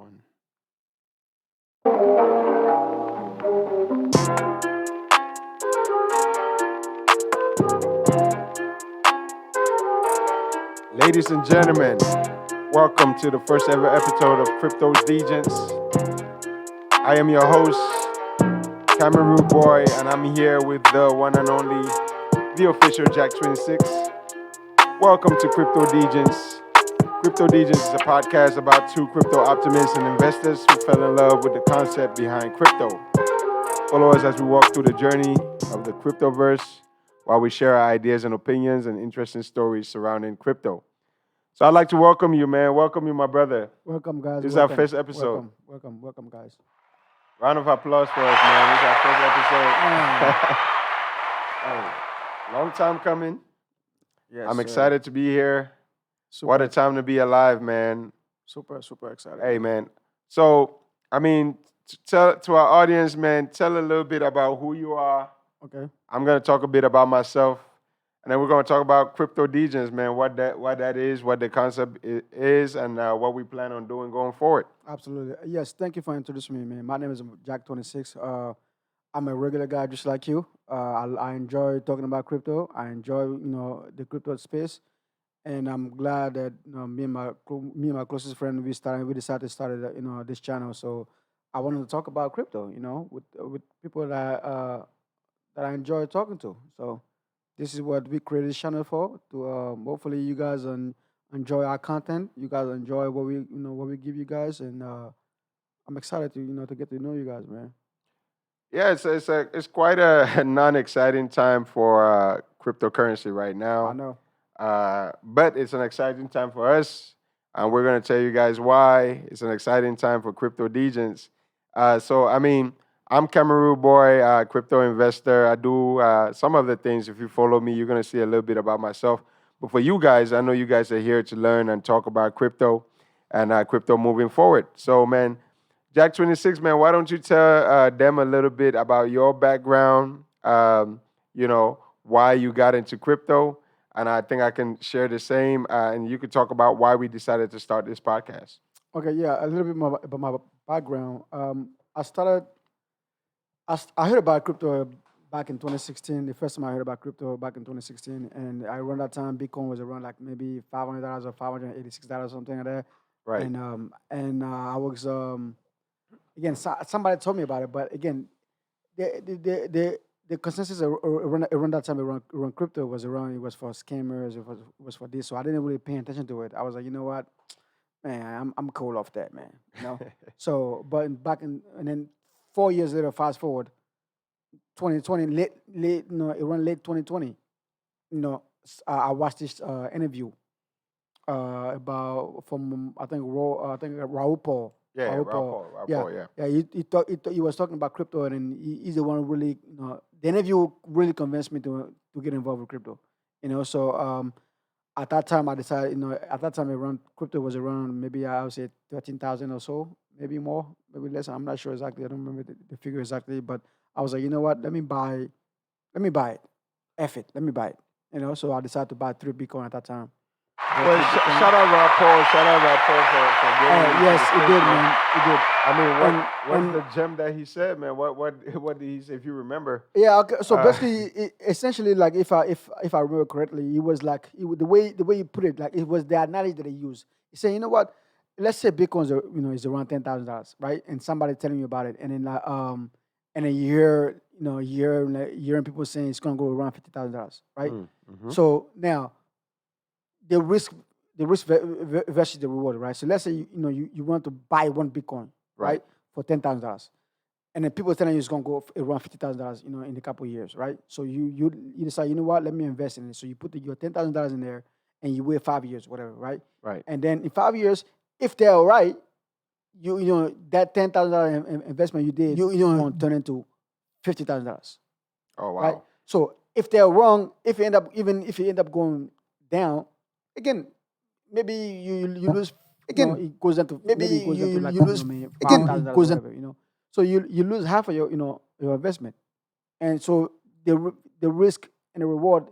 one. Ladies and gentlemen, welcome to the first ever episode of Cryptos Degens. I am your host, Cameroon Boy, and I'm here with the one and only, the official Jack26. Welcome to Crypto Degens. Crypto Degens is a podcast about two crypto optimists and investors who fell in love with the concept behind crypto. Follow us as we walk through the journey of the cryptoverse while we share our ideas and opinions and interesting stories surrounding crypto. So I'd like to welcome you, man. Welcome you, my brother. Welcome, guys. This is welcome. our first episode. Welcome, guys. Round of applause for us, man. This is our first episode. Long time coming. Yes, I'm excited to be here. Super, What a time to be alive, man. super excited. Hey, man. So, tell to our audience, man, tell a little bit about who you are. Okay. I'm going to talk a bit about myself. And then we're going to talk about Crypto Degens, man, what that is, what the concept is, and what we plan on doing going forward. Absolutely. Yes, thank you for introducing me, man. My name is Jack26. I'm a regular guy just like you. I enjoy talking about crypto. I enjoy, the crypto space. And I'm glad that me and my closest friend we decided to start this channel. So I wanted to talk about crypto, with people that I enjoy talking to. So this is what we created this channel for. To hopefully you guys enjoy our content. You guys enjoy what we give you guys, and I'm excited to get to know you guys, man. Yeah, it's quite a non-exciting time for cryptocurrency right I now. know. But it's an exciting time for us, and we're going to tell you guys why. It's an exciting time for Crypto Degens. I'm Cameroon Boy, crypto investor. I do some of the things. If you follow me, you're going to see a little bit about myself. But for you guys, I know you guys are here to learn and talk about crypto and crypto moving forward. So, man, Jack26, man, why don't you tell them a little bit about your background, why you got into crypto, and I think I can share the same, and you could talk about why we decided to start this podcast. Okay, yeah, a little bit more about my background. I started. I heard about crypto back in 2016. The first time I heard about crypto back in 2016, and around that time, Bitcoin was around like maybe $500 or $586, something like that. Right. And I was again, somebody told me about it, but again, the consensus around that time around crypto was around it was for scammers, it was for this, so I didn't really pay attention to it. I was like, you know what, man, I'm cool off that, man. So, but and then 4 years later, fast forward, 2020, around late 2020, I watched this interview about from I think Raul Paul. Yeah, Raul Raul Paul. Paul, Raul Yeah, Paul, yeah. yeah. He was talking about crypto, and then he's the one who really, the interview really convinced me to get involved with crypto. So at that time I decided, at that time around crypto was around maybe I would say 13,000 or so, maybe more, maybe less. I'm not sure exactly. I don't remember the figure exactly, but I was like, you know what? Let me buy it. F it. Let me buy it. So I decided to buy 3 Bitcoin at that time. Bought Well, 3 Bitcoin. shout out Raul Paul. Shout out Raul Paul for Oh getting into yes, the it space, did, man. man. It did. I mean, And what's the gem that he said, man? What did he say? If you remember, yeah, okay. So uh, basically, essentially, like if I remember correctly, it was like the way he put it, like it was the analogy that he used. He said, you know what? Let's say Bitcoin is around $10,000, right? And somebody telling you about it, and then and then you hearing people saying it's gonna go around $50,000, right? mm-hmm. So now the risk versus the reward, right? So let's say you want to buy 1 Bitcoin, Right. right, for $10,000, and then people telling you it's gonna go around $50,000, in a couple of years, right? So you decide, you know what, let me invest in it. So you put your $10,000 in there, and you wait 5 years, whatever, right? Right. And then in 5 years, if they're all right, that $10,000 investment you did, gonna turn into $50,000, Oh right? wow. So if they're wrong, if you end up going down, again, maybe you lose. It goes down to maybe it goes down to like maybe $5,000 or whatever. So you lose half of your investment, and so the risk and the reward,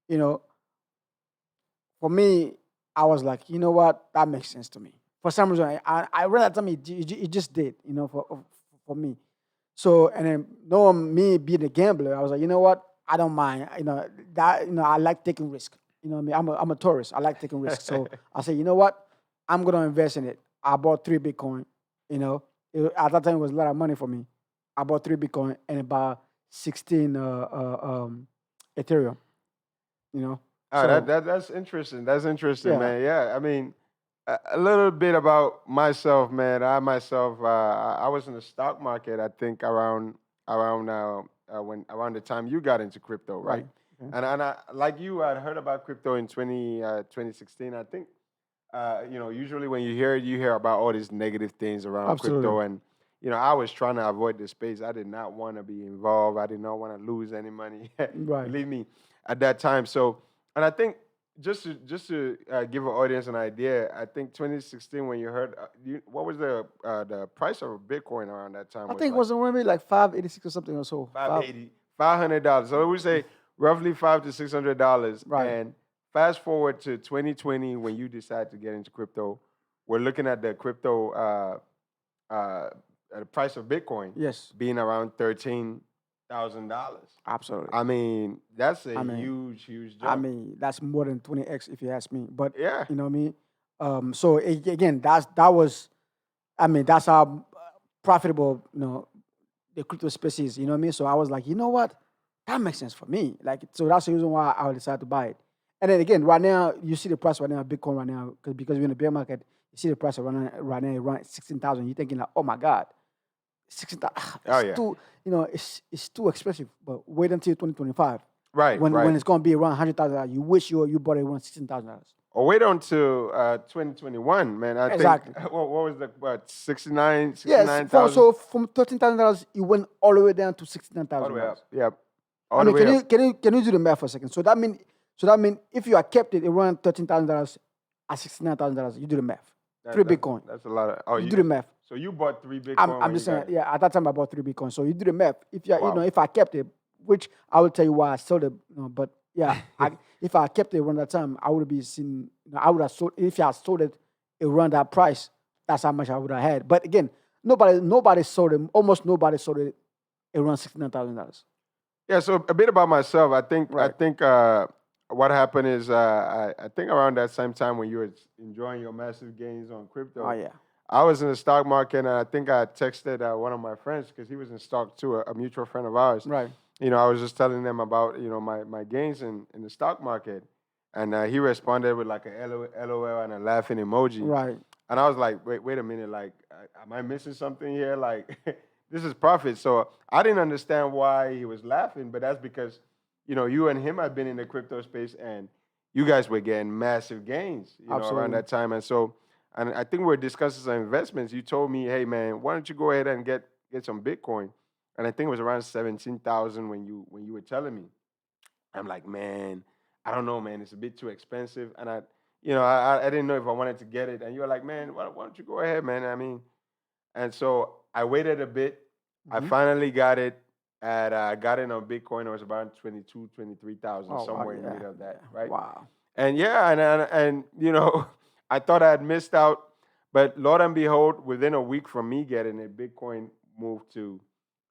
you know, for me, I was like, you know what, that makes sense to me. For some reason, I read that time it just did, for me. So and then knowing me being a gambler, I was like, you know what? I don't mind. That I like taking risk. You know what I mean? I'm a tourist. I like taking risks. So I said, you know what? I'm gonna invest in it. I bought 3 Bitcoin. At that time it was a lot of money for me. I bought 3 Bitcoin and about 16 Ethereum. You know, Oh, that, so that that's interesting. That's interesting, yeah, man. Yeah, I mean, a little bit about myself, man. I myself, I was in the stock market. I think when around the time you got into crypto, right. right? Okay. And I like you, I'd heard about crypto in 2016. I think usually when you hear it, you hear about all these negative things around Absolutely. crypto, and I was trying to avoid the space. I did not want to be involved. I did not want to lose any money. Right. Believe me, at that time. So, and I think just to give an audience an idea, I think 2016 when you heard, what was the price of Bitcoin around that time I was think it like was maybe like 586 or something or so. 580, $500. So we say roughly $500 to $600. Right. And fast forward to 2020 when you decide to get into crypto, we're looking at the crypto the price of Bitcoin Yes. being around $13,000. Absolutely. I mean, that's a I mean, huge, huge I jump. mean, that's more than 20x if you ask me. But Yeah. you know what I mean. So again, that was, I mean, that's how profitable the crypto space is. You know what I mean. So I was like, you know what, that makes sense for me. Like, so that's the reason why I decided to buy it. And then again, right now you see the price right now, Bitcoin right now, because we're in the bear market. You see the price right now around 16,000. You're thinking like, oh my god, 16,000. Oh It's yeah. too, it's too expensive. But wait until 2025 Right, when right. it's gonna be around $100,000. You wish you bought it around $16,000. Or wait until 2021, man. I think Exactly. what was the what 69, Yes. 69,000 From $13,000, it went all the way down to sixty-nine all the thousand way dollars. up. Yep. I All the mean, way up. can you do the math for a second? So that mean if you had kept it around $13,000 at $69,000, you do the math. That, Three that, Bitcoin. that's a lot of. Oh, You do the math. so you bought three I'm Bitcoin I'm when you just saying, got it. yeah. At that time, I bought 3 Bitcoin. So you do the math. If you Wow. if I kept it, which I will tell you why I sold it. But yeah, if I kept it around that time, I would be seen. I would have sold if I sold it around that price. That's how much I would have had. But again, nobody sold it. Almost nobody sold it around $69,000. Yeah. So a bit about myself. I Right. think what happened is I think around that same time when you were enjoying your massive gains on Oh crypto, yeah. I was in the stock market, and I think I texted one of my friends because he was in stock too, a mutual friend of ours. Right. I was just telling them about my gains in the stock market, and he responded with like a LOL and a laughing emoji, Right. and I was like, wait a minute, like, am I missing something here? Like, this is profit. So I didn't understand why he was laughing, but that's because you and him had been in the crypto space, and you guys were getting massive gains, around Absolutely. that time, and so. And I think we are discussing some investments. You told me, hey man, why don't you go ahead and get some Bitcoin? And I think it was around 17,000 when you were telling me. I'm like, man, I don't know, man. It's a bit too expensive, and I didn't know if I wanted to get it. And you were like, man, why don't you go ahead, man? I mean, and so I waited a bit. I Hmm. finally got it at got it on Bitcoin. It was about 22, 23,000, Oh wow. somewhere in the Yeah. middle of that, Yeah. right? Wow. And yeah, and I thought I had missed out, but Lord and behold, within a week from me getting it, Bitcoin moved to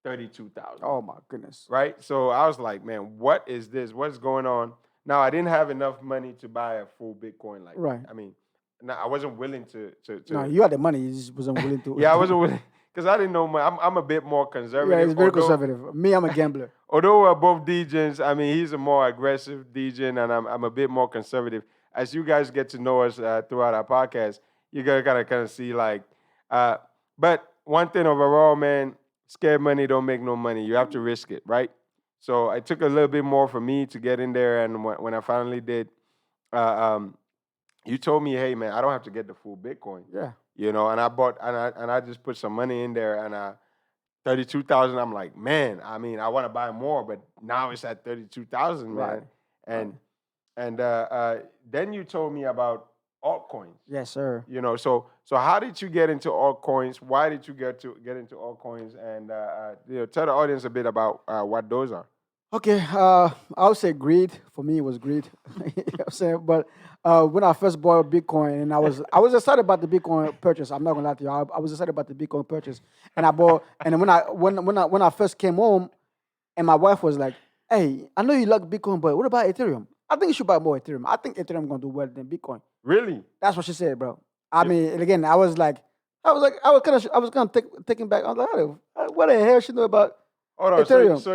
32,000. Oh my goodness. Right? So I was like, man, what is this? What's going on? Now I didn't have enough money to buy a full Bitcoin. Like, Right. I mean, no, I wasn't willing No, to you had the money. You just wasn't willing to. yeah, I wasn't willing because I didn't know I'm a bit more Yeah, conservative. it's very conservative. Me, I'm a gambler. Although we're both DJs, I mean, he's a more aggressive DJ, and I'm a bit more conservative. As you guys get to know us throughout our podcast, you gotta kind of see like, uh, but one thing overall, man, scared money don't make no money. You have to risk it, right? So it took a little bit more for me to get in there, and when I finally did, uh, um, you told me, hey man, I don't have to get the full Bitcoin, Yeah. and I bought and I just put some money in there, and 32,000. I'm like, man, I mean, I want to buy more, but now it's at 32,000, Right. man. Right. And then you told me about altcoins. Yes, sir. So how did you get into altcoins? Why did you get into altcoins? And tell the audience a bit about what those are. Okay. I would say greed. For me, it was greed. You know what I'm saying? But when I first bought Bitcoin, and I was excited about the Bitcoin purchase. I'm not gonna lie to you. I was excited about the Bitcoin purchase, and I bought. And then when I first came home, and my wife was like, "Hey, I know you like Bitcoin, but what about Ethereum? I think you should buy more Ethereum. I think Ethereum gonna do better than Bitcoin." Really? That's what she said, bro. I Yeah. mean, and again, I was kind of taking back. I was like, what the hell she know about Hold on. So Ethereum? so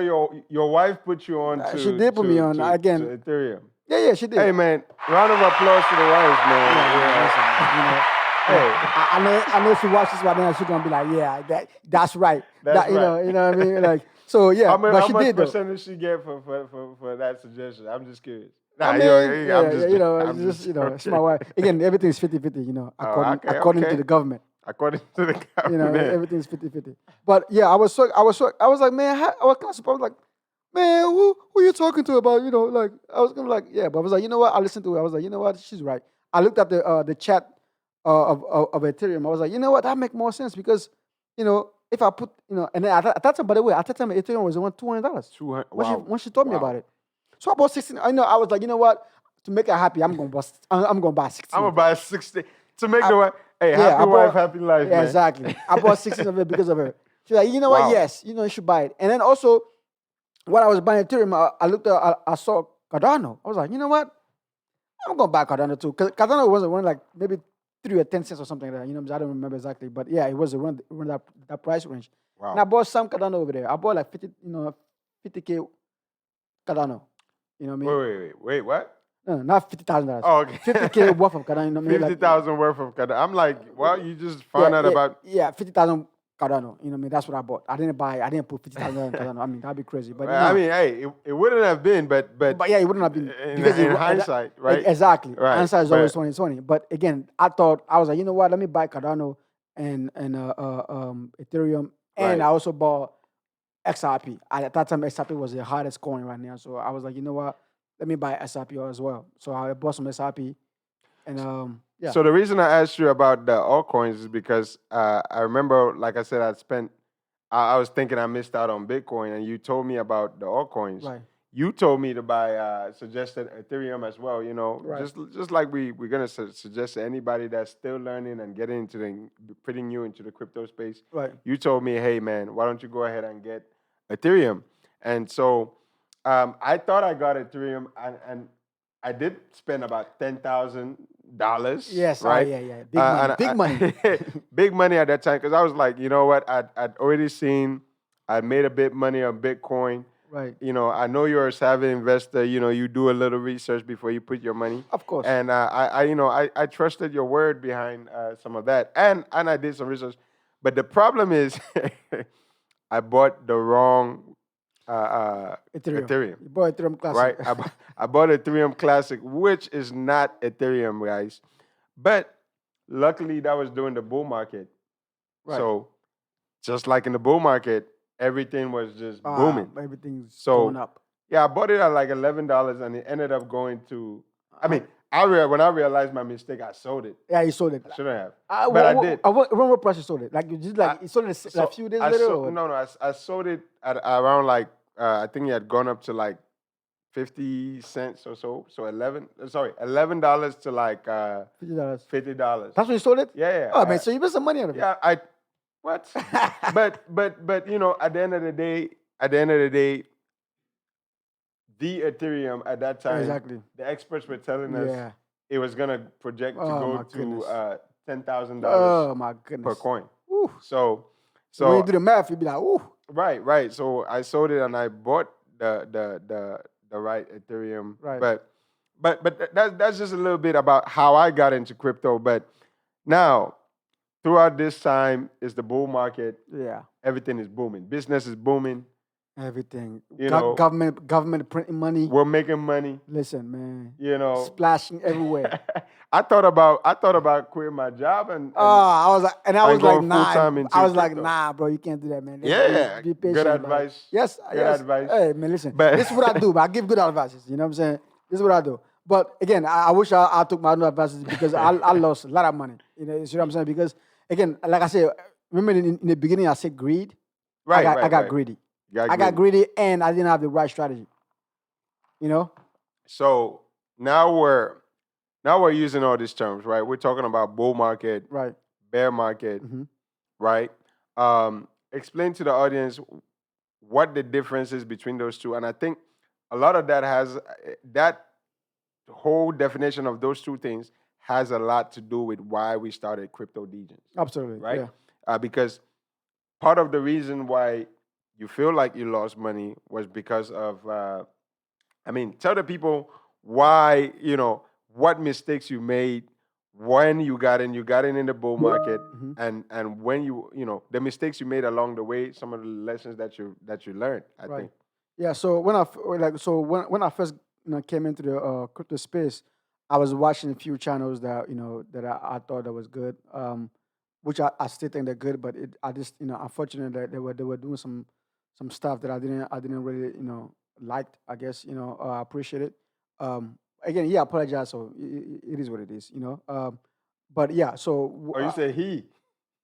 your wife put you on She did put me on to again. Ethereum. Yeah, she did. Hey man, round of applause to the wife, man. Yeah, man, Yeah. listen, man, Hey, I know if she watches this right now, she's gonna be like, yeah, that's right. that's You right. know what I mean? Like, so yeah, but How she much did though. percentage she get for that suggestion? I'm just curious. I Nah, mean, I'm yeah, just it's I'm just just it's my okay. wife. Again, everything's 50-50, Oh, okay, according to okay. the government. According to the government. Everything's 50-50. But yeah, I was like, man, I was kind of surprised. Like, man, who you talking to about? Like I was gonna like, yeah, but I was like, you know what? I listened to it. I was like, you know what? She's right. I looked at the chat of Ethereum. I was like, you know what? That make more sense because, if I put, and then at that time, by the way, at that time Ethereum was around $200 200. when she Wow. when she told me about Wow. it. So I bought 16. I was like, you know what? To make her happy, I'm gonna buy 16 I'm gonna of it. buy 60 to make I, the wife. Hey, yeah, happy I wife, bought. happy life, Yeah, man. exactly. I bought 16 of it because of her. She's like, you know what? Wow. Yes, you should buy it. And then also, when I was buying Ethereum, I looked at, I saw Cardano. I was like, you know what? I'm gonna buy Cardano too. Because Cardano was around like maybe 3 or 10 cents or something like that. I don't remember exactly, but yeah, it was around that price range. And I Wow. bought some Cardano over there. I bought like 50K Cardano. You know what I mean? Wait, what? No, not $50,000. Oh, okay. 50K worth of Cardano. You know what I mean? Like, 50,000 worth of Cardano. I'm like, well, you just found yeah, out yeah, about. yeah, 50,000 Cardano. You know what I mean? That's what I bought. I didn't put 50,000 in Cardano. I mean, that'd be crazy. But I mean, hey, it wouldn't have been, but But yeah, it wouldn't have been in because in hindsight, right? exactly. Right. Hindsight is always But 2020. But again, I was like, you know what? Let me buy Cardano and Ethereum, and right. I also bought XRP. At that time, XRP was the hardest coin right now. So I was like, you know what? Let me buy XRP as well. So I bought some XRP, and yeah, So the reason I asked you about the altcoins is because I remember, like I said, I was thinking I missed out on Bitcoin, and you told me about the altcoins. right, You told me to buy suggested Ethereum as well. right, Just like we're gonna suggest to anybody that's still learning and getting into putting you into the crypto space. right. You told me, hey man, why don't you go ahead and get Ethereum? And so I thought I got Ethereum, and I did spend about $10,000, Yes, right? yeah. Big money, big money. Big money at that time because I was like, you know what? I'd already seen, I'd made a bit money on Bitcoin. Right, I know you're a savvy investor. You do a little research before you put your money. of course. And I trusted your word behind some of that, and I did some research. But the problem is, I bought the wrong Ethereum. Ethereum, You bought Ethereum Classic. right? I bought Ethereum Classic, which is not Ethereum, guys. But luckily, that was during the bull market. Right. So just like in the bull market, everything was just booming. Everything's So going up. yeah, I bought it at like $11, and it ended up going to. I mean, Uh, when I realized my mistake, I sold it. yeah, you sold it. I shouldn't have, Uh, but I what, did. what price you sold it? Like you just like you sold it So a few days I later? sold, Or? no, I sold it at around like I think it had gone up to like 50 cents or so. So $11 to like $50. $50. That's when you sold it? Yeah, Oh man, so you made some money out of it. yeah. What? but at the end of the day, the Ethereum at that time, Exactly. the experts were telling us Yeah. it was gonna project to Oh, go my to goodness. $10,000 Oh my per goodness. coin. Ooh. So When you do the math, you'd be like, ooh. right. So I sold it and I bought the right Ethereum. Right. But that's just a little bit about how I got into crypto. But now throughout this time is the bull market. Yeah. Everything is booming. Business is booming. Everything. You know, Government printing money. we're making money. Listen, man. You know, Splashing everywhere. I thought about quitting my job and I was like, and I and was like, going nah. full-time into I was like, crypto. nah, bro, you can't do that, man. Yeah, Be patient. good bro. advice. Yes, Good yes. advice. Hey, man, listen. But- This is what I do, but I give good advices. You know what I'm saying? This is what I do. But again, I wish I took my own advices because I lost a lot of money. You see what I'm saying? Because again, like I said, remember in the beginning I said greed. Right, I got right. greedy. You I got greedy, and I didn't have the right strategy. You know? So now now we're using all these terms, right? We're talking about bull market, Right. bear market, Hmm. right? Explain to the audience what the difference is between those two. And I think a lot of that has that whole definition of those two things has a lot to do with why we started Crypto Degens, Absolutely. right? Yeah. Because part of the reason why you feel like you lost money was because of, I mean, tell the people why, what mistakes you made when you got in the bull market, Hmm. and when the mistakes you made along the way, some of the lessons that you learned, I Right. think. Yeah. So when I first came into the crypto space, I was watching a few channels that that I thought that was good, which I still think they're good, but I just unfortunately that they were doing some stuff that I didn't really liked. I guess appreciate it. Again, yeah, I apologize. So it is what it is. But yeah. So Or you say he?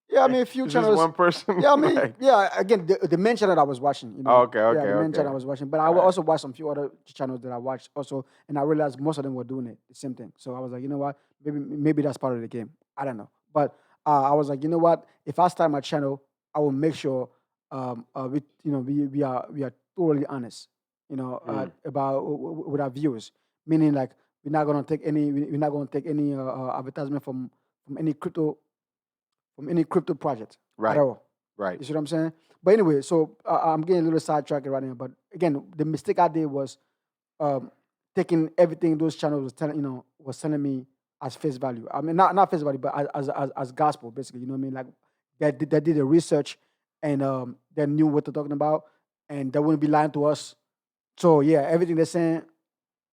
yeah, I mean, a few It's just channels. one person, Yeah, I mean, like. yeah. Again, the main channel I was watching, Okay, yeah, okay, the main channel okay. I was watching. But I All will right. also watch some few other channels that I watched also, and I realized most of them were doing it the same thing. So I was like, you know what, maybe that's part of the game. I don't know, but I was like, you know what, if I start my channel, I will make sure we are totally honest, Mm, about with our viewers, meaning like we're not gonna take any advertisement from any crypto from any crypto project at right, all. right, You see what I'm saying? But anyway, so I'm getting a little sidetracked right now. But again, the mistake I did was um, taking everything those channels was telling me as face value. I mean, not face value, but as gospel, basically. You know what I mean? Like they did the research and they knew what they're talking about, and they wouldn't be lying to us. So yeah, everything they're saying,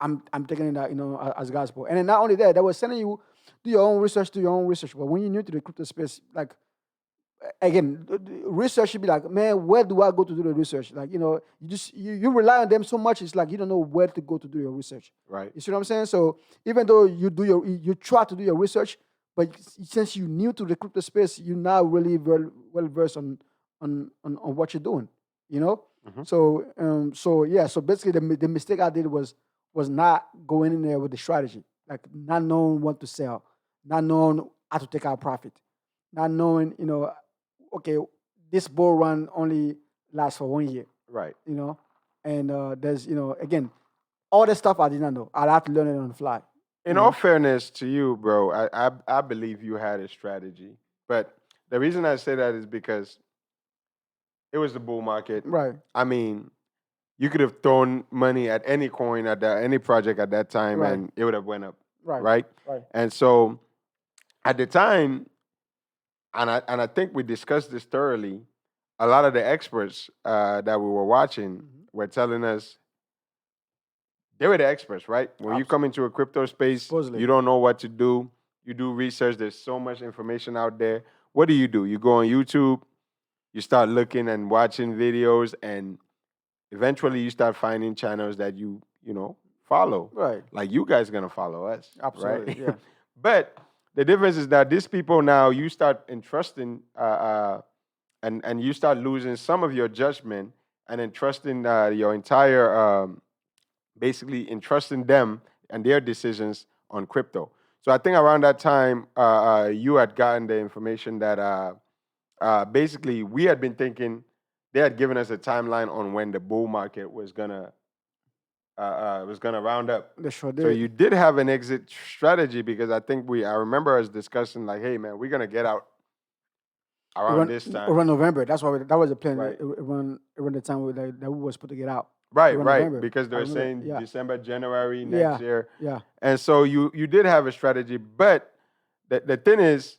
I'm taking it as gospel. And then not only that, they were sending you do your own research. But when you're new to the crypto space, like again, research should be like, man, where do I go to do the research? Like, you rely on them so much, it's like you don't know where to go to do your research. right. You see what I'm saying? So even though you try to do your research, but since you're new to the crypto space, you're not really well versed on what you're doing. You know? Hmm. So yeah, so basically the mistake I did was not going in there with the strategy, like not knowing what to sell, not knowing how to take out profit, not knowing, okay, this bull run only lasts for 1 year, Right. you know, and there's, again, all the stuff I did not know. I'd have to learn it on the fly, In all fairness to you, bro, I believe you had a strategy. But the reason I say that is because it was the bull market. Right, I mean, you could have thrown money at any coin at any project at that time, right, and it would have went up, right, right? right. And so at the time, and I think we discussed this thoroughly. A lot of the experts that we were watching Hmm. were telling us they were the experts, right? When you come into a crypto space, Supposedly, you don't know what to do. You do research. There's so much information out there. What do? You go on YouTube. You start looking and watching videos, and eventually you start finding channels that you follow. right, Like you guys gonna follow us, right? absolutely, yeah, But the difference is that these people now you start entrusting, and you start losing some of your judgment and entrusting your entire, basically entrusting them and their decisions on crypto. So I think around that time, you had gotten the information that basically we had been thinking they had given us a timeline on when the bull market was gonna round up. they sure So did. you did have an exit strategy because I remember us discussing like, hey man, we're gonna get out around this time, Around November. That's why that was the plan. right? Around the time that we was put to get out. Right, Around right. November. Because they I were remember. saying Yeah, December, January next yeah, year, yeah. and so you did have a strategy, but the thing is,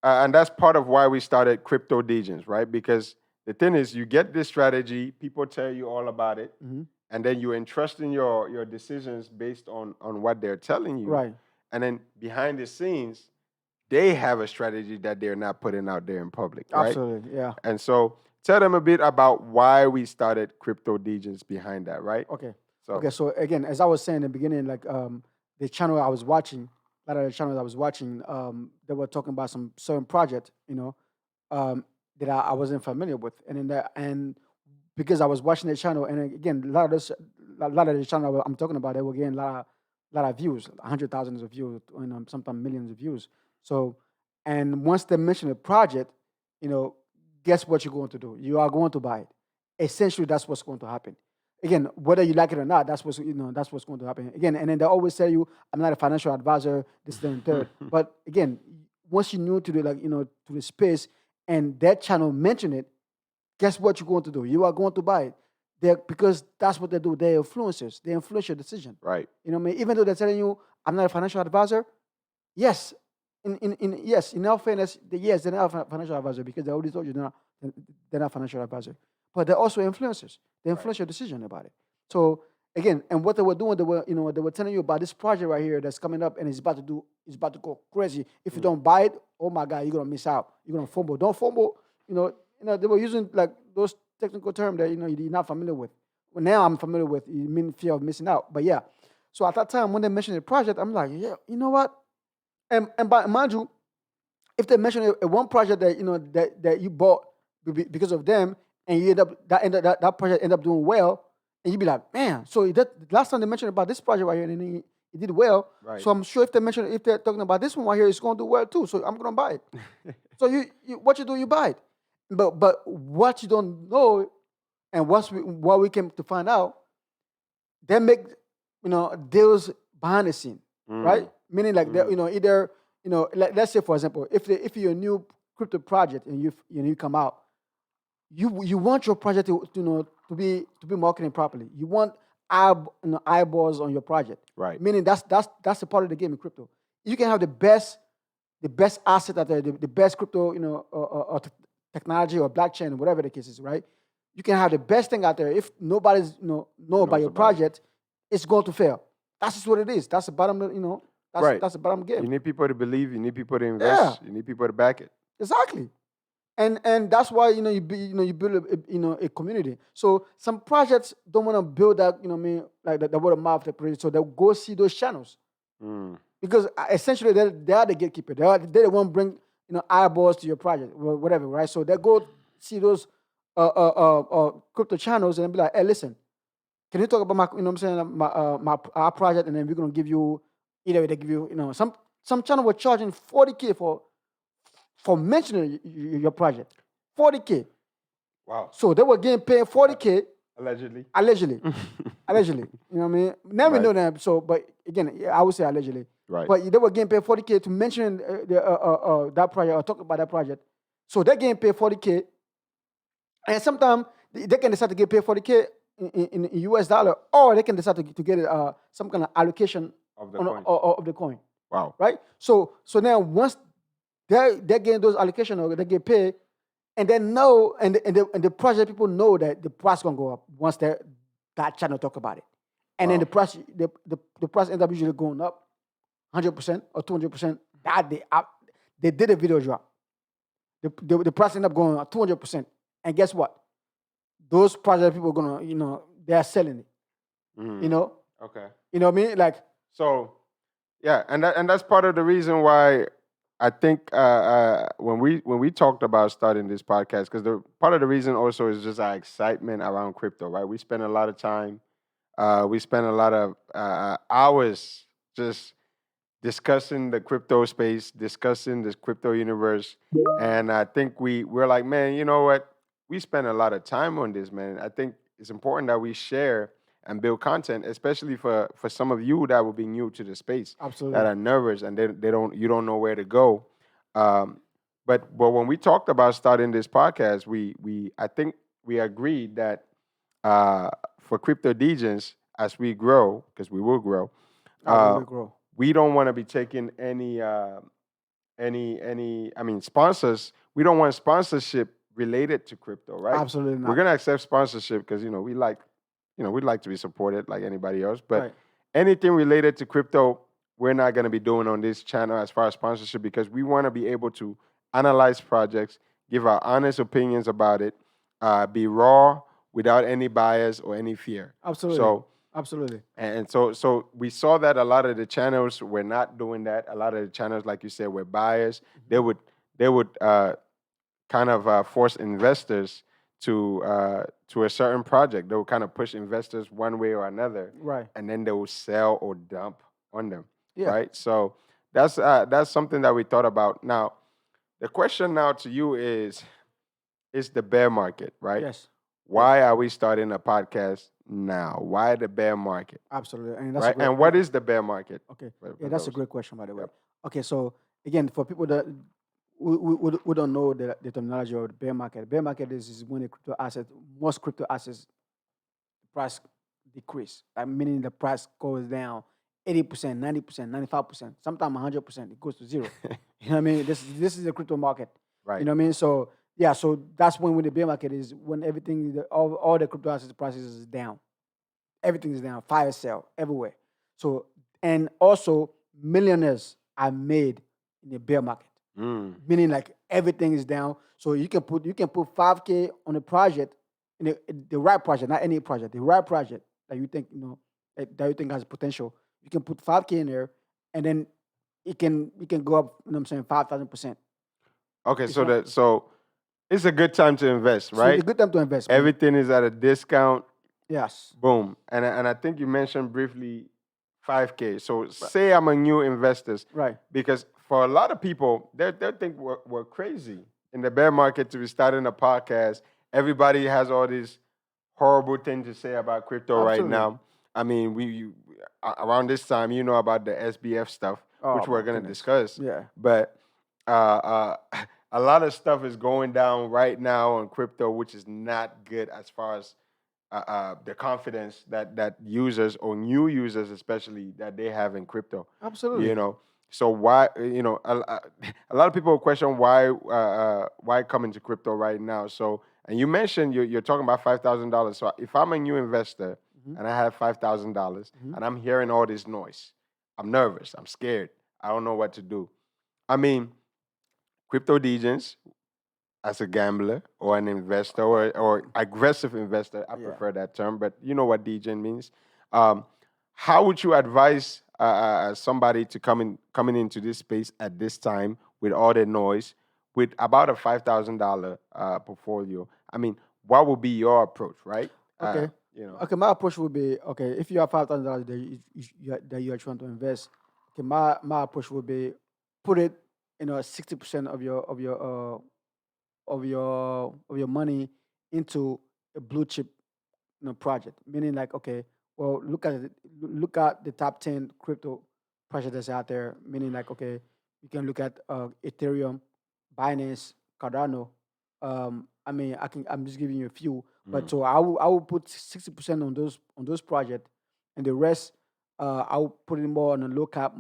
and that's part of why we started Crypto Degens, right? Because the thing is, you get this strategy, people tell you all about it, Hmm. and then you entrust in your decisions based on what they're telling you, Right. and then behind the scenes, they have a strategy that they're not putting out there in public, right? Absolutely. Yeah. And so tell them a bit about why we started Crypto Degens behind that, right? Okay. So Okay. So again, as I was saying in the beginning, like the channel I was watching, a lot of the channels I was watching, they were talking about some certain project, that I wasn't familiar with, and because I was watching the channel, and again, a lot of the channel I'm talking about, they were getting a lot of a lot of views, hundred thousands of views, sometimes millions of views. So, and once they mention a project, you know, guess what you're going to do? You are going to buy it. Essentially, that's what's going to happen. Again, whether you like it or not, that's what's going to happen. Again, and then they always tell you, "I'm not a financial advisor." This, that, and third. But again, once you're new to the to the space, and that channel mention it, guess what you're going to do? You are going to buy it. Because that's what they do. They're influencers. They influence your decision. Right. You know what I mean? Even though they're telling you, I'm not a financial advisor, yes, yes, in all fairness, yes, they're not a financial advisor because they already told you they're not financial advisor. But they're also influencers. They Right. influence your decision about it. So again, and what they were doing, they were telling you about this project right here that's coming up and it's about to go crazy. If you don't buy it, oh my God, you're gonna miss out. You're gonna fumble. Don't fumble. They were using like those technical terms that you're not familiar with. Well, now I'm familiar with. You mean fear of missing out. But yeah. So at that time when they mentioned the project, I'm like, yeah, you know what? And by mind you, if they mention a one project that that you bought because of them, and you that project end up doing well, and you be like, man, so that last time they mentioned about this project right here, and then it did well. Right. So I'm sure if they're talking about this one right here, it's going to do well too. So I'm gonna buy it. So what you do, you buy it. But what you don't know, and what we came to find out, they make deals behind the scene, right? Meaning like that, either let's say for example, if you're a new crypto project and you come out, you want your project to be marketing properly. You want eyeballs on your project, Right. meaning that's a part of the game in crypto. You can have the best asset out there, the best crypto technology or blockchain or whatever the case is, right? You can have the best thing out there. If nobody's know about Knows your about it. project, it's going to fail. That's just what it is. That's the bottom. Right. That's the bottom game. You need people to believe. You need people to invest. Yeah. You need people to back it. Exactly. And that's why you build a community. So some projects don't want to build that like the word of mouth, so they'll go see those channels because essentially they are the gatekeeper. They won't bring eyeballs to your project or whatever, right? So they go see those crypto channels and be like, hey, listen, can you talk about my what I'm saying, our project, and then we're gonna give you either way they give you some channel were charging 40K for mentioning your project. 40K. Wow. So they were getting paid 40K Allegedly. allegedly. Allegedly. You know what I mean? Now we Right. know that. So, but again, I would say allegedly. Right. But they were getting paid 40K to mention that project or talk about that project. So they're getting paid 40K. And sometimes they can decide to get paid 40K in US dollar, or they can decide to get some kind of allocation Of the on, coin. of the coin. Wow. Right? So now once they're getting those allocation or they get paid, and they know, and the project people know that the price gonna go up once that channel talk about it, and then Wow. the price ends up usually going up 100% or 200%. That they did a video drop, the price end up going up 200%, and guess what? Those project people are gonna they are selling it. Okay. You know what I mean? Like So, yeah, and that's part of the reason why I think when we talked about starting this podcast, because the part of the reason also is just our excitement around crypto, right? We spend a lot of time, we spend a lot of hours just discussing the crypto space, discussing this crypto universe, and I think we're like, man, you know what? We spend a lot of time on this, man. I think it's important that we share and build content, especially for some of you that will be new to the space, absolutely. that are nervous and you don't know where to go. Um, but when we talked about starting this podcast, we I think we agreed that for Crypto Degens, as we grow, because we will grow, I will grow. we don't want to be taking any I mean sponsors. We don't want sponsorship related to crypto, right? Absolutely not. We're gonna accept sponsorship because we'd like to be supported like anybody else. But Right. anything related to crypto, we're not gonna be doing on this channel as far as sponsorship because we want to be able to analyze projects, give our honest opinions about it, be raw without any bias or any fear. Absolutely. So Absolutely. and so we saw that a lot of the channels were not doing that. A lot of the channels, like you said, were biased. They would kind of force investors to a certain project. They would kind of push investors one way or another, Right. and then they would sell or dump on them, Yeah. right? So that's something that we thought about. Now, the question now to you is the bear market, right? Yes. Yes. Why are we starting a podcast now? Why the bear market, Absolutely. And that's a right? great. And what is the bear market Okay. Yeah, for that's a those? great question, by the way. Yep. Okay, so again, for people that we don't know the terminology of the bear market is when the crypto asset, most crypto assets price decrease. Meaning the price goes down 80%, 90%, 95%, sometimes 100%. It goes to zero. You know what I mean? This is the crypto market. You Right. know what I mean? So yeah, so that's when the bear market is when everything, all the crypto assets prices is down. Everything is down. Fire sale everywhere. So and also millionaires are made in the bear market, Mm. meaning like everything is down. So you can put 5K on a project, the right project, not any project, the right project that you think that you think has potential. You can put 5K in there, and then it can go up. You know what I'm saying, 5,000%. Okay, It's not. so it's a good time to invest, So it's a right? good time to invest, man. Everything is at a discount. Yes. Boom. And I think you mentioned briefly 5K. So Right. say I'm a new investor, Right. because for a lot of people, they think we're crazy in the bear market to be starting a podcast. Everybody has all these horrible things to say about crypto right Absolutely. now. I mean, around this time, you know about the SBF stuff, Oh which we're my gonna goodness. discuss. Yeah. But a lot of stuff is going down right now on crypto, which is not good as far as the confidence that users or new users especially that they have in crypto. You Absolutely. know, so why a lot of people question why come into crypto right now. So and you mentioned you're talking about $5,000. So if I'm a new investor Hmm. and I have $5,000 Hmm. and I'm hearing all this noise, I'm nervous. I'm scared. I don't know what to do. I mean, crypto degens as a gambler or an investor or aggressive investor. I Yeah. prefer that term, but you know what degen means. Um, how would you advise somebody to coming into this space at this time with all the noise, with about a $5,000 portfolio? I mean, what would be your approach, right? Okay. You know, Okay. My approach would be, okay. If you have $5,000 that you are trying to invest, okay. My approach would be put it 60% of your money into a blue chip project. Meaning like, okay, well, look at the top 10 crypto projects that's out there. Meaning like, okay, you can look at Ethereum, Binance, Cardano. I'm just giving you a few, but mm, so I will put 60% on those projects, and the rest I will put it more on a low cap.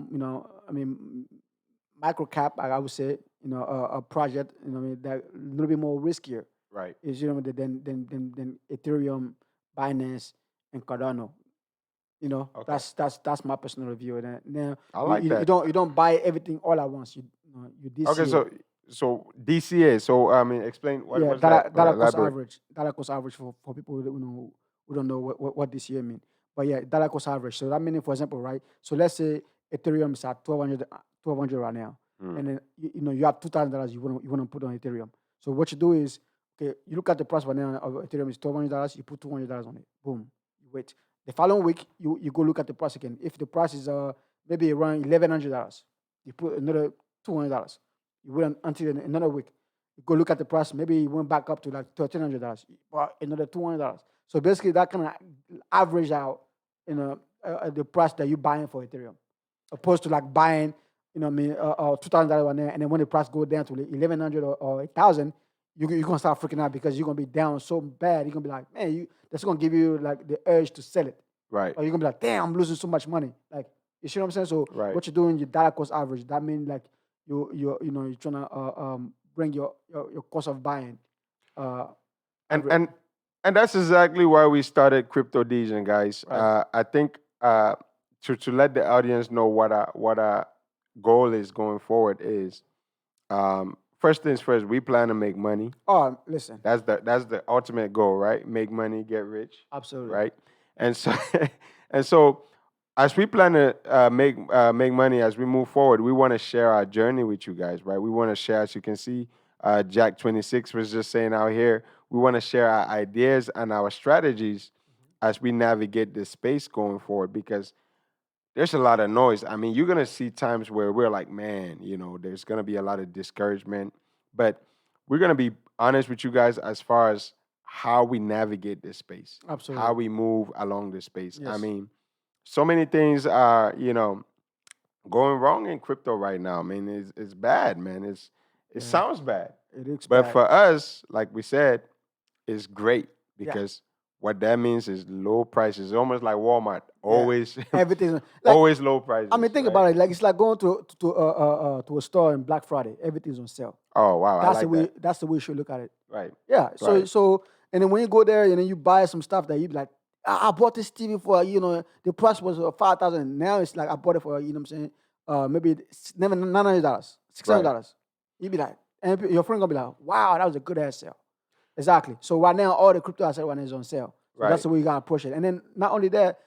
Micro cap. I would say a project. That a little bit more riskier right. is than Ethereum, Binance, and Cardano. Okay, That's my personal review. And now I you, like you, you that. don't you don't buy everything all at once. You Okay, DCA. so DCA. So I mean, explain Yeah, what's that? data cost Elaborate. average. Data cost average for people who don't know what DCA mean. But yeah, data cost average. So that meaning, for example, right? So let's say Ethereum is at 1,200 right now, Mm, and then you have $2,000 you want to put on Ethereum. So what you do is, okay, you look at the price right now of Ethereum is $1,200. You put $200 on it. Boom. You wait. The following week, you go look at the price again. If the price is maybe around $1,100, you put another $200. You wait until another week. You go look at the price. Maybe it went back up to like $1,300. Another $200. So basically, that kind of average out, the price that you're buying for Ethereum, opposed to like buying, $2,000 one there, and then when the price go down to 1,100 or 1,000, you're gonna start freaking out because you're gonna be down so bad. You're gonna be like, man, that's gonna give you like the urge to sell it, right. or you're gonna be like, damn, I'm losing so much money. Like, you see what I'm saying? So Right. what you're doing, your dollar cost average. That means like you're trying to bring your cost of buying. Uh, and average. and and that's exactly why we started Crypto Dejan, guys. Right. I think to let the audience know what our goal is going forward is, first things first. We plan to make money. Oh, listen, That's the ultimate goal, right? Make money, get rich, absolutely. right? And so and so as we plan to make money as we move forward, we want to share our journey with you guys, right? We want to share, as you can see, Jack 26 was just saying out here. We want to share our ideas and our strategies as we navigate this space going forward, because there's a lot of noise. I mean, you're gonna see times where we're like, man, there's gonna be a lot of discouragement, but we're gonna be honest with you guys as far as how we navigate this space, how Absolutely. we move along this space. I Yes. mean, so many things are, going wrong in crypto right now. I mean, it's bad, man. It Yeah. sounds bad, It looks but bad. for us, like we said, it's great Yeah. because what that means is low prices. Almost like Walmart, Yeah. always, Everything like always low I mean, prices, think right? about it. Like it's like going to a store in Black Friday. Everything's on sale. Oh wow, I That's the like way. that. That's the way you should look at it. Right, Yeah. right. And then when you go there and then you buy some stuff that you be like, I bought this TV for the price was 5,000. Now it's like I bought it for what I'm saying, maybe it's never $900, Right. $600. You be like, and your friend gonna be like, wow, that was a good ass sale. Exactly. So right now all the crypto asset right now is on sale. So that's Right. the way you gotta approach it. And then not only that,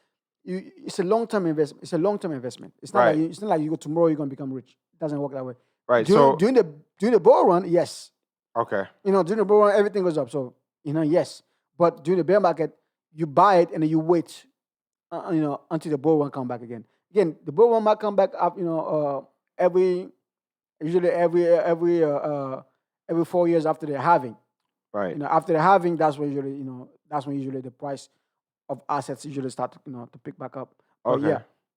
it's a long term investment. It's a long term investment. Right. It's not like you go tomorrow you're gonna become rich. It doesn't work that way. Right. During So during the during the bull run, yes, okay. during the bull run, everything goes up. So, yes. But during the bear market, you buy it and then you wait, until the bull run come back again. Again, the bull run might come back up, every, usually every 4 years after the halving. Right. After the halving, that's when usually the price of assets usually start to, to pick back up. But Okay.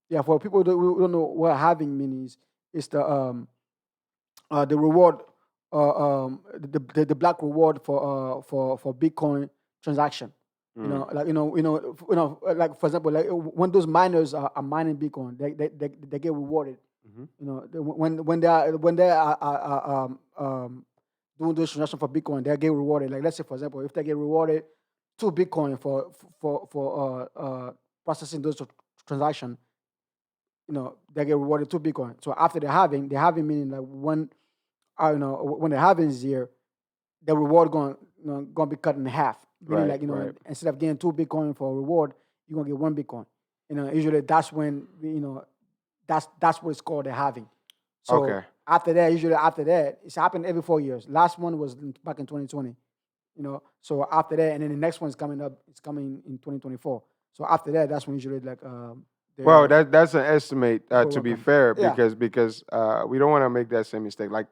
yeah, for people who don't know what halving means, it's the reward, the black reward for Bitcoin transaction. Mm. Like for example, like when those miners are mining Bitcoin, they get rewarded. Mhm. When they doing those transactions for Bitcoin, they get rewarded. Like let's say for example, if they get rewarded 2 Bitcoin for processing those transactions, they get rewarded 2 Bitcoin. So after the halving meaning like when the halving is here, the reward going to be cut in half. Meaning Right. like Right. instead of getting 2 Bitcoin for a reward, you're gonna get 1 Bitcoin. Usually that's when that's what it's called the halving. So Okay. after that, it's happened every 4 years. Last one was back in 2020. So after that, and then the next one's coming up. It's coming in 2024. So after that, that's when usually like Well, the that's an estimate. To will be come. fair, Yeah, because we don't want to make that same mistake. Like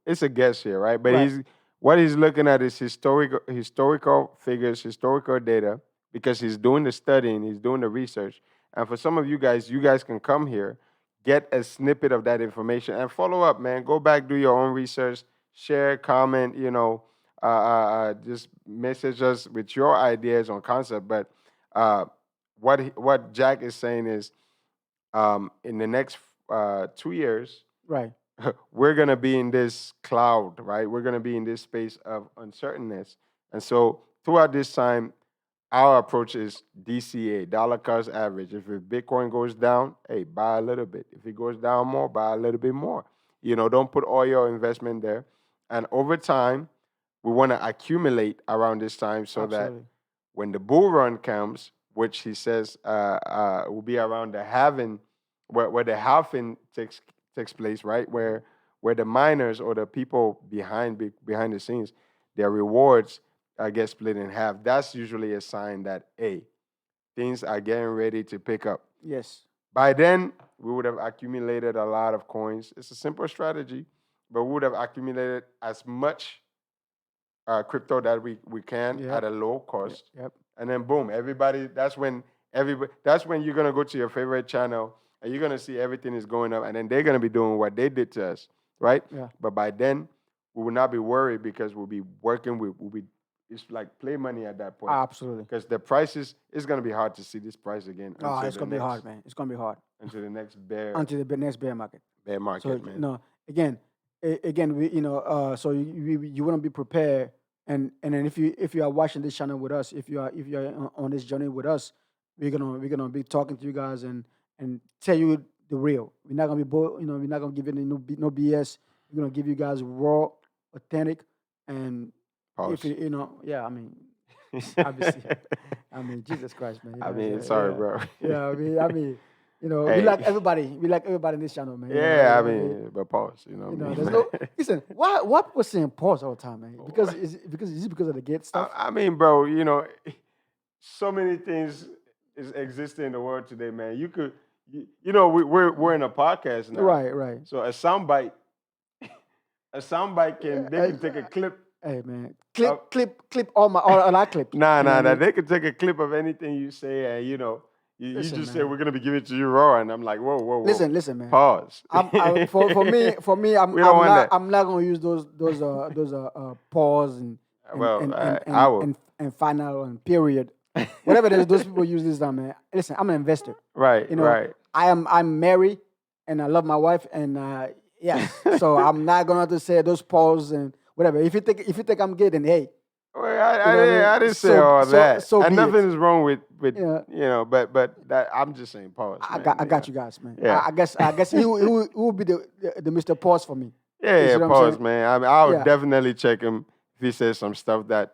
it's a guess here, right? But right. he's looking at is historical figures, historical data, because he's doing the studying, he's doing the research. And for some of you guys can come here, get a snippet of that information, and follow up, man. Go back, do your own research, share, comment. Just message us with your ideas on concept. But uh, what Jack is saying is in the next 2 years, Right. we're going to be in this cloud, right? We're going to be in this space of uncertainness. And so throughout this time, our approach is DCA, dollar cost average. If Bitcoin goes down, hey, buy a little bit. If it goes down more, buy a little bit more. Don't put all your investment there. And over time, we want to accumulate around this time so that Absolutely. when the bull run comes, which he says will be around the halving, where the halving takes place, right? Where the miners or the people behind the scenes, their rewards get split in half. That's usually a sign that hey, things are getting ready to pick up. Yes. By then, we would have accumulated a lot of coins. It's a simple strategy, but we would have accumulated as much crypto that we can Yep. at a low cost, Yep. and then boom, everybody. That's when everybody. That's when you're gonna go to your favorite channel and you're gonna see everything is going up, and then they're gonna be doing what they did to us, right? Yeah. But by then, we will not be worried because we'll be working with. We'll be. It's like play money at that point Absolutely. because the prices. It's gonna be hard to see this price again Oh, until it's the gonna be hard, next man. It's gonna be hard until the next bear until the next bear market. bear So market, man. again, so you want to be prepared, and then if you are watching this channel with us, if you are on this journey with us, we're gonna be talking to you guys and tell you the real. We're not gonna be we're not gonna give you no BS. We're gonna give you guys raw, authentic, and if Pause. yeah, I mean, obviously, I mean, Jesus Christ, man, I mean, sorry, yeah, bro. yeah, I mean, we Hey. like everybody. We like everybody in this channel, man. Yeah, I mean, but pause. You know what I There's mean? no listen. Why people saying pause all the time, man? Because is it because of the gate I, stuff? I mean, bro, so many things is existing in the world today, man. you know, we're in a podcast now. Right, right. So a soundbite can they can take a clip. Hey man, Uh, clip all our clips. Nah, You know nah, what I nah. mean? They could take a clip of anything you say, and you know, you Listen, just say man. we're gonna be giving it to you raw, and I'm like, whoa, whoa, whoa. Listen, man. Pause. For me, We don't want that. I'm not gonna use those pause Well, I will. and final and period, whatever those people use this time, man. Listen, I'm an investor. Right, You know, right. I'm married and I love my wife, and yes, so I'm not gonna have to say those pause and whatever. If you think I'm good, then hey, Well, you know what I mean? I didn't say all that. So And be nothing it. is wrong with Yeah. you know, but that I'm just saying pause. I got you guys, man. Yeah. I guess he will be the Mr. Pause for me. Yeah, You see yeah, what I'm pause, saying? man. I mean, I'll Yeah. definitely check him if he says some stuff that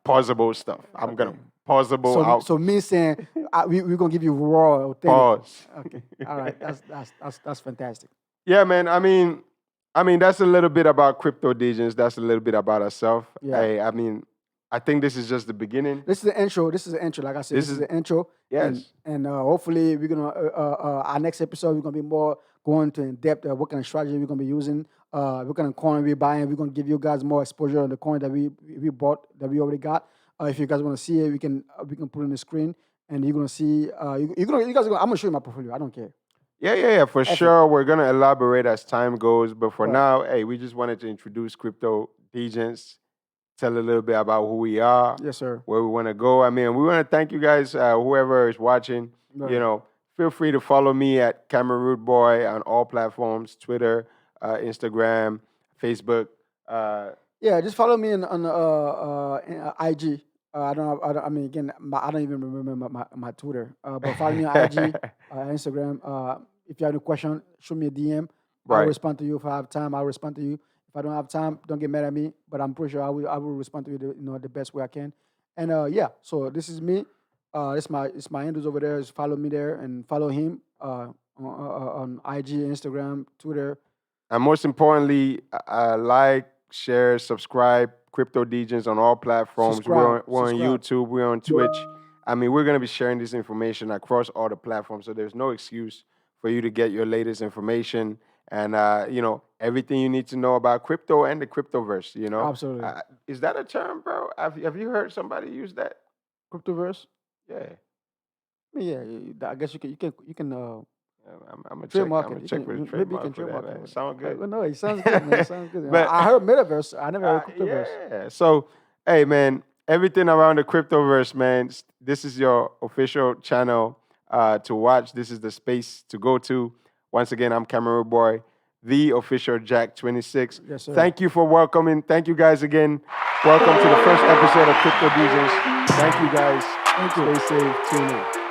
pausable stuff. I'm gonna pausable out. So me saying we're gonna give you raw authentic. Pause. Okay, all right, that's fantastic. Yeah, man. I mean, that's a little bit about Crypto Degens. That's a little bit about ourselves. Yeah. Hey, I mean, I think this is just the beginning. This is the intro. This is the intro. Like I said, this is the intro. Yes. And hopefully we're gonna our next episode we're gonna be more going to in depth what kind of strategy we're gonna be using. What kind of coin we're buying. We're gonna give you guys more exposure on the coin that we bought that we already got. If you guys want to see it, we can put it on the screen, and you're gonna see. You guys are gonna, I'm gonna show you my portfolio. I don't care. Yeah. For sure, we're gonna elaborate as time goes. But for Right. now, hey, we just wanted to introduce Crypto Degens, tell a little bit about who we are, Yes, sir. where we want to go. I mean, we want to thank you guys, whoever is watching. Right. You know, feel free to follow me at Cameroon Boy on all platforms: Twitter, Instagram, Facebook. Yeah, just follow me on IG. I mean, again, I don't even remember my Twitter. But follow me on IG, Instagram. If you have any question, shoot me a DM. I'll Right. respond to you if I have time. I'll respond to you. If I don't have time, don't get mad at me. But I'm pretty sure I will respond to you the best way I can. And yeah, so this is me. It's my handles over there. Just follow me there and follow him on IG, Instagram, Twitter. And most importantly, like, share, subscribe, Crypto Degens on all platforms. Subscribe, We're on subscribe. YouTube, we're on Twitch. I mean, we're going to be sharing this information across all the platforms. So there's no excuse for you to get your latest information and, you know, everything you need to know about crypto and the cryptoverse, you know. Absolutely. Is that a term, bro? Have you heard somebody use that? Cryptoverse. Yeah. I mean, yeah, I guess you can I'm going trademark to it. check for the Maybe you trademark can for that, trademark man. it. Sound good? No, it sounds good, man. It sounds good. But- I heard metaverse. I never heard cryptoverse. Yeah. So, hey, man, everything around the cryptoverse, man. This is your official channel to watch. This is the space to go to. Once again, I'm Cameroon Boy, the official Jack 26. Yes, sir. Thank you for welcoming. Thank you guys again. Welcome to the first episode of Crypto Degens. Thank you guys. Thank you. Stay safe. Tune in.